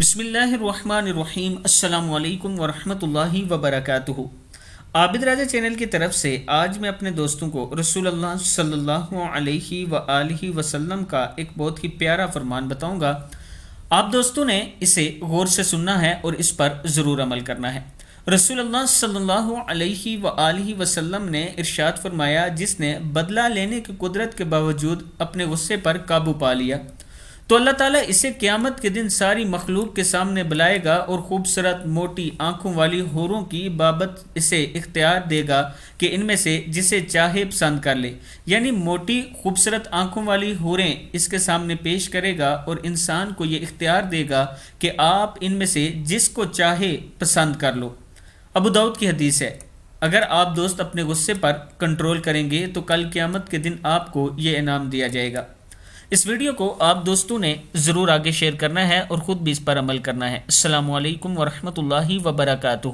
بسم اللہ الرحمن الرحیم۔ السلام علیکم ورحمۃ اللہ وبرکاتہ۔ عابد راجہ چینل کی طرف سے آج میں اپنے دوستوں کو رسول اللہ صلی اللہ علیہ وآلہ وسلم کا ایک بہت ہی پیارا فرمان بتاؤں گا۔ آپ دوستوں نے اسے غور سے سننا ہے اور اس پر ضرور عمل کرنا ہے۔ رسول اللہ صلی اللہ علیہ وآلہ وسلم نے ارشاد فرمایا، جس نے بدلہ لینے کی قدرت کے باوجود اپنے غصے پر قابو پا لیا تو اللہ تعالیٰ اسے قیامت کے دن ساری مخلوق کے سامنے بلائے گا اور خوبصورت موٹی آنکھوں والی حوروں کی بابت اسے اختیار دے گا کہ ان میں سے جسے چاہے پسند کر لے۔ یعنی موٹی خوبصورت آنکھوں والی حوریں اس کے سامنے پیش کرے گا اور انسان کو یہ اختیار دے گا کہ آپ ان میں سے جس کو چاہے پسند کر لو۔ ابو داؤد کی حدیث ہے۔ اگر آپ دوست اپنے غصے پر کنٹرول کریں گے تو کل قیامت کے دن آپ کو یہ انعام دیا جائے گا۔ اس ویڈیو کو آپ دوستوں نے ضرور آگے شیئر کرنا ہے اور خود بھی اس پر عمل کرنا ہے۔ السلام علیکم ورحمۃ اللہ وبرکاتہ۔